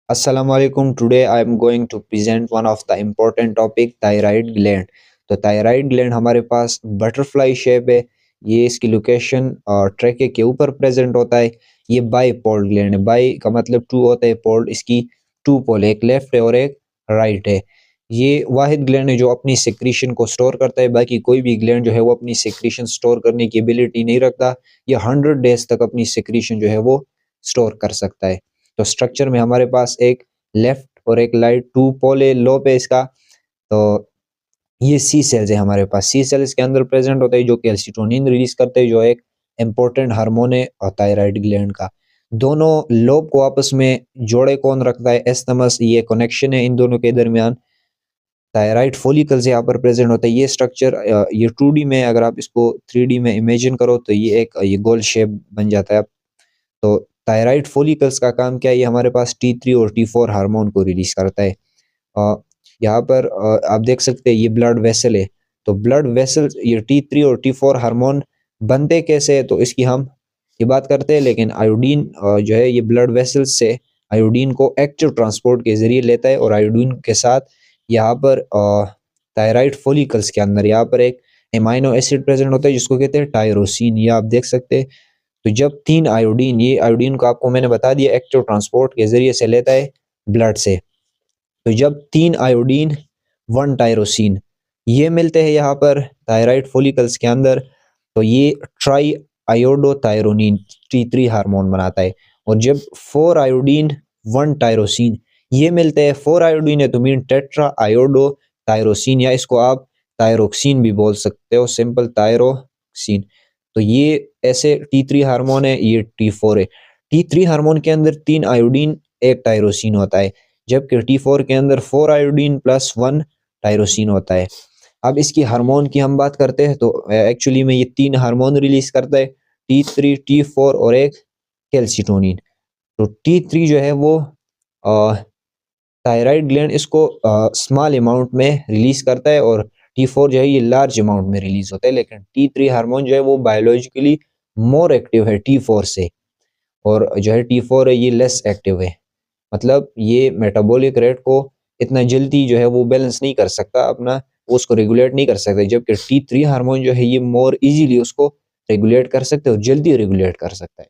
Assalamu alaikum. Today I am going to present one of the important topic thyroid gland. तो thyroid gland हमारे पास butterfly shape है। ये इसकी location ट्रैके के ऊपर प्रेजेंट होता है। ये बाई पोल्ड ग्लैंड है। बाई का मतलब टू होता है, पोल्ड इसकी टू पोल, एक लेफ्ट है और एक राइट है। ये वाहिद ग्लैंड है जो अपनी सेक्रीशन को स्टोर करता है। बाकी कोई भी ग्लैंड जो है वो अपनी सेक्रीशन स्टोर करने की एबिलिटी नहीं रखता। ये 100 डेज तक अपनी सेक्रीशन जो है वो स्टोर कर सकता है। तो स्ट्रक्चर में हमारे पास एक लेफ्ट और एक राइट टू पोल है, लोब है इसका। तो ये सी सेल्स है हमारे पास। सी सेल्स के अंदर प्रेजेंट होता है जो कैल्सिटोनिन रिलीज करते हैं, जो एक इम्पोर्टेंट हार्मोन है और थायराइड ग्लैंड का। दोनों लोब को आपस में जोड़े कौन रखता है? एस्थमस। ये कनेक्शन है इन दोनों के दरमियान। थायराइड फॉलिकल्स यहाँ पर प्रेजेंट होता है। ये स्ट्रक्चर ये 2D में, अगर आप इसको 3D में इमेजिन करो तो ये गोल शेप बन जाता है। तो थायराइड फॉलिकल्स का काम क्या है? ये हमारे पास T3 और T4 हार्मोन को रिलीज करता है। यहाँ पर आप देख सकते हैं ये ब्लड वेसल है। तो ब्लड वेसल, ये T3 और T4 हार्मोन बनते कैसे है तो इसकी हम ये बात करते हैं। लेकिन आयोडीन जो है ये ब्लड वेसल्स से आयोडीन को एक्टिव ट्रांसपोर्ट के जरिए लेता है, और आयोडीन के साथ यहाँ पर थायराइड फॉलिकल्स के अंदर यहाँ पर एक एमाइनो एसिड प्रेजेंट होता है जिसको कहते हैं टायरोसिन। ये आप देख सकते हैं। तो जब तीन आयोडीन, ये आयोडीन को आपको मैंने बता दिया एक्टिव ट्रांसपोर्ट के जरिए से लेता है ब्लड से। तो जब तीन आयोडीन वन टायरोसिन ये मिलते हैं यहाँ पर थायराइड फॉलिकल्स के अंदर, तो ये ट्राई आयोडोथायरोनिन T3 हार्मोन बनाता है। और जब फोर आयोडीन वन टायरोसिन ये मिलते हैं, फोर आयोडीन है तो मीन टेट्रा आयोडोथायरोसिन, या इसको आप थायरोक्सिन भी बोल सकते हो, सिंपल थायरोक्सिन। तो ये ऐसे T3 हार्मोन है, ये T4 है। T3 हार्मोन के अंदर तीन आयोडीन एक टायरोसिन होता है, जबकि T4 के अंदर four iodine plus one tyrosine होता है। अब इसकी हार्मोन की हम बात करते हैं तो एक्चुअली में ये तीन हार्मोन रिलीज करता है, T3, T4 और एक कैल्सिटोनिन। तो T3 जो है वो थायराइड ग्लैंड इसको स्मॉल अमाउंट में रिलीज करता है, और T4 जो है ये लार्ज अमाउंट में रिलीज होता है। लेकिन T3 हार्मोन जो है वो बायोलॉजिकली मोर एक्टिव है T4 से, और जो है T4 है ये लेस एक्टिव है। मतलब ये मेटाबॉलिक रेट को इतना जल्दी जो है वो बैलेंस नहीं कर सकता अपना, उसको रेगुलेट नहीं कर सकता, जबकि T3 हार्मोन जो है ये मोर इजीली उसको रेगुलेट कर सकते हैं और जल्दी रेगुलेट कर सकता है।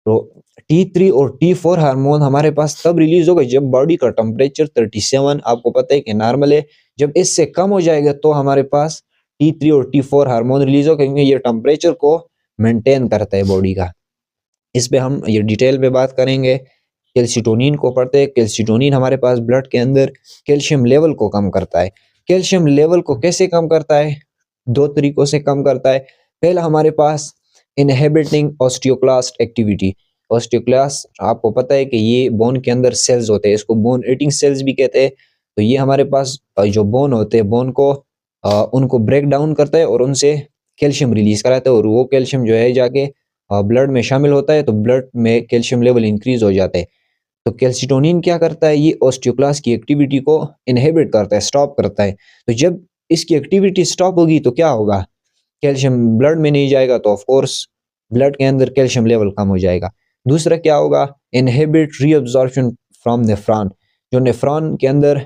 तो T3 और T4 हार्मोन हमारे पास तब रिलीज होगा जब बॉडी का टेम्परेचर 37 आपको पता है कि नॉर्मल है। जब इससे कम हो जाएगा तो हमारे पास T3 और T4 हार्मोन रिलीज होगा, क्योंकि ये टेम्परेचर को मेंटेन करता है बॉडी का। इस पे हम ये डिटेल पे बात करेंगे। कैल्सिटोनिन को पढ़ते हैं। कैल्सिटोनिन हमारे पास ब्लड के अंदर कैल्शियम लेवल को कम करता है। कैल्शियम लेवल को कैसे कम करता है? दो तरीकों से कम करता है। पहला हमारे पास इनहिबिटिंग ऑस्टियोक्लास्ट एक्टिविटी। ऑस्टियोक्लास्ट आपको पता है कि ये बोन के अंदर सेल्स होते हैं, इसको बोन ईटिंग सेल्स भी कहते हैं। तो ये हमारे पास जो बोन होते हैं, बोन को उनको ब्रेक डाउन करता है और उनसे कैल्शियम रिलीज कराता है, और वो कैल्शियम जो है जाके ब्लड में शामिल होता है, तो ब्लड में कैल्शियम लेवल इंक्रीज हो जाता है। तो कैल्सिटोनिन क्या करता है? ये ऑस्टियोक्लास्ट की एक्टिविटी को इनहिबिट करता है, स्टॉप करता है। तो जब इसकी एक्टिविटी स्टॉप होगी तो क्या होगा? कैल्शियम ब्लड में नहीं जाएगा, तो ऑफ कोर्स ब्लड के अंदर कैल्शियम लेवल कम हो जाएगा। दूसरा क्या होगा? Inhibit reabsorption from nephron. जो नेफ्रॉन के अंदर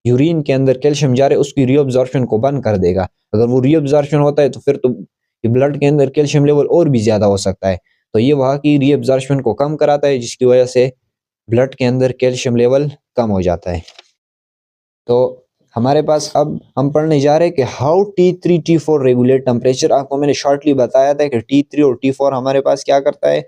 यूरिन के अंदर कैल्शियम जा रहा है उसकी रीअब्जॉर्प्शन को बंद कर देगा। अगर वो रीअब्जॉर्प्शन होता है तो फिर तो ब्लड के अंदर कैल्शियम लेवल और भी ज्यादा हो सकता है। तो ये वहाँ की रीअब्जॉर्प्शन को कम कराता है, जिसकी वजह से ब्लड के अंदर कैल्शियम लेवल कम हो जाता है। तो हमारे पास अब हम पढ़ने जा रहे हैं कि how T3 T4 regulate temperature. आपको मैंने शॉर्टली बताया था कि T3 और T4 हमारे पास क्या करता है,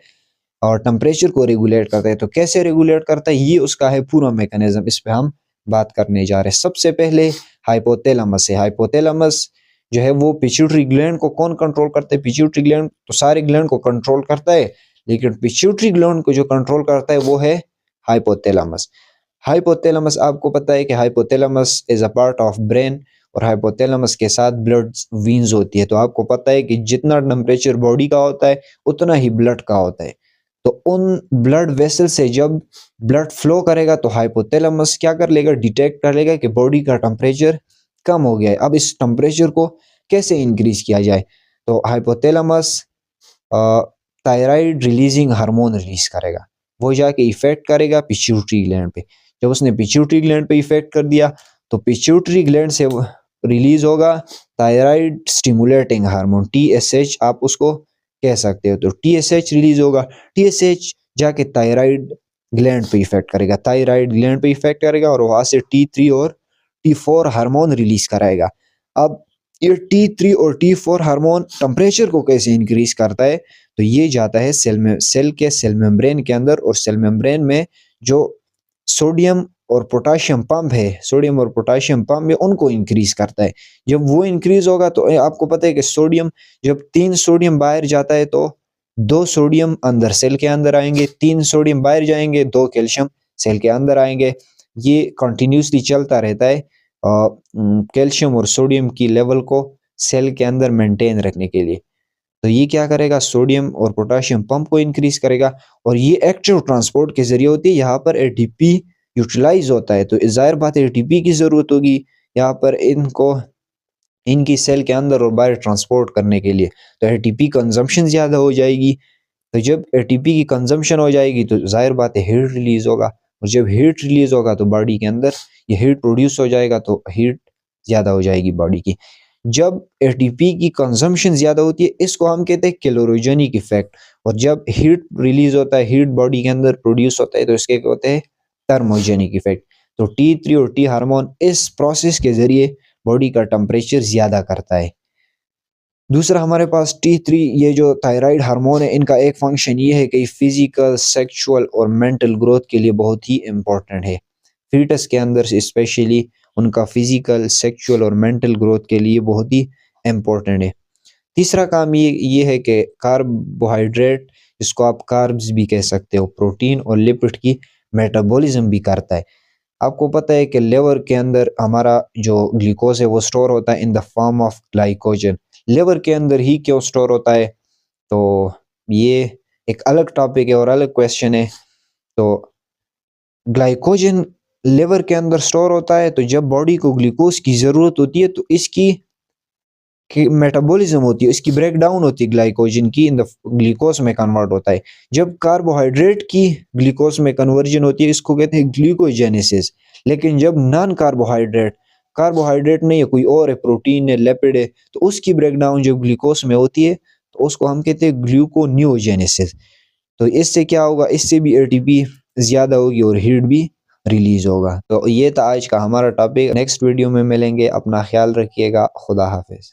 और टेम्परेचर को रेगुलेट करता है। तो कैसे रेगुलेट करता है, ये उसका है पूरा मैकेनिज्म। इस पे हम बात करने जा रहे हैं। सबसे पहले हाइपोथैलेमस है। हाइपोथैलेमस जो है वो पिट्यूटरी ग्लैंड को कौन कंट्रोल करता है? पिट्यूटरी ग्लैंड तो सारे ग्लैंड को कंट्रोल करता है, लेकिन पिट्यूटरी ग्लैंड को जो कंट्रोल करता है वो है हाइपोथैलेमस। हाइपोथैलेमस आपको पता है कि hypothalamus is a part of brain, और हाइपोथैलेमस के साथ ब्लड वीन्स होती है। तो आपको पता है कि जितना टेम्परेचर बॉडी का होता है उतना ही ब्लड का होता है। तो उन ब्लड वेसल से जब ब्लड फ्लो करेगा तो हाइपोथैलेमस क्या कर लेगा? डिटेक्ट कर लेगा कि बॉडी का टेम्परेचर कम हो गया है। अब इस टेम्परेचर को कैसे इंक्रीज किया जाए? तो hypothalamus thyroid releasing hormone release करेगा। वो जाके इफेक्ट करेगा पिट्यूटरी ग्लैंड पे। जब उसने पिट्यूटरी ग्लैंड पे इफेक्ट कर दिया तो पिट्यूटरी ग्लैंड से रिलीज होगा थायराइड स्टिमुलेटिंग हार्मोन, TSH आप उसको कह सकते हो। तो TSH रिलीज होगा, TSH जाके थायराइड ग्लैंड पे इफेक्ट करेगा, थायराइड ग्लैंड पे इफेक्ट करेगा और वहां से T3 और T4 हार्मोन रिलीज कराएगा। अब ये T3 और T4 हार्मोन टेम्परेचर को कैसे इंक्रीज करता है, तो ये जाता है सेल मेम्ब्रेन के अंदर, और सेल मेम्ब्रेन में जो सोडियम और पोटाशियम पंप है, सोडियम और पोटाशियम पंप है, उनको इंक्रीज करता है। जब वो इंक्रीज होगा तो आपको पता है कि सोडियम, जब 3 सोडियम बाहर जाता है तो 2 सोडियम अंदर सेल के अंदर आएंगे, 3 सोडियम बाहर जाएंगे, 2 कैल्शियम सेल के अंदर आएंगे। ये कंटिन्यूसली चलता रहता है कैल्शियम और सोडियम की लेवल को सेल के अंदर मेंटेन रखने के लिए। तो ये क्या करेगा, सोडियम और पोटाशियम पंप को इंक्रीज करेगा, और ये एक्टिव ट्रांसपोर्ट के जरिए होती है। यहाँ पर एटीपी यूटिलाइज होता है, तो जाहिर बात है एटीपी की जरूरत होगी यहाँ पर इनको, इनकी सेल के अंदर और बाहर ट्रांसपोर्ट करने के लिए। तो एटीपी कंजम्पशन ज़्यादा हो जाएगी। तो जब एटीपी की कंजम्पशन हो जाएगी तो जाहिर बात है हीट रिलीज होगा, और जब हीट रिलीज होगा तो बॉडी के अंदर ये हीट प्रोड्यूस हो जाएगा, तो हीट ज़्यादा हो जाएगी बॉडी की। जब एटीपी की कंजम्पशन ज़्यादा होती है इसको हम कहते हैं कैलोरीजेनिक इफेक्ट, और जब हीट रिलीज होता है, हीट बॉडी के अंदर प्रोड्यूस होता है, तो इसके कहते हैं थर्मोजेनिक इफेक्ट। तो T3 और T हार्मोन इस प्रोसेस के जरिए बॉडी का टेम्परेचर ज़्यादा करता है। दूसरा हमारे पास T3, ये जो थायराइड हार्मोन है, इनका एक फंक्शन ये है कि फिजिकल, सेक्सुअल और मेंटल ग्रोथ के लिए बहुत ही इम्पोर्टेंट है। फीटस के अंदर से स्पेशली उनका फिजिकल, सेक्सुअल और मेंटल ग्रोथ के लिए बहुत ही इम्पोर्टेंट है। तीसरा काम ये है कि कार्बोहाइड्रेट, जिसको आप कार्ब्स भी कह सकते हो, प्रोटीन और लिपिड की मेटाबॉलिज्म भी करता है। आपको पता है कि लिवर के अंदर हमारा जो ग्लूकोज है वो स्टोर होता है in the form of glycogen. Liver के अंदर ही क्यों स्टोर होता है, तो ये एक अलग टॉपिक है और अलग क्वेश्चन है। तो ग्लाइकोजन लिवर के अंदर स्टोर होता है, तो जब बॉडी को ग्लूकोज की ज़रूरत होती है तो इसकी मेटाबॉलिज्म होती है, इसकी ब्रेक डाउन होती है, ग्लाइकोजन की इन द ग्लूकोज में कन्वर्ट होता है। जब कार्बोहाइड्रेट की ग्लूकोज में कन्वर्जन होती है इसको कहते हैं ग्लूकोजेनेसिस। लेकिन जब नॉन कार्बोहाइड्रेट, कार्बोहाइड्रेट नहीं है कोई और है, प्रोटीन है, लिपिड है, तो उसकी ब्रेक डाउन जब ग्लूकोज में होती है तो उसको हम कहते हैं ग्लूकोनियोजेनेसिस। तो इससे क्या होगा, इससे भी एटीपी ज़्यादा होगी और हीट भी रिलीज होगा। तो ये था आज का हमारा टॉपिक। नेक्स्ट वीडियो में मिलेंगे, अपना ख्याल रखिएगा, खुदा हाफिज।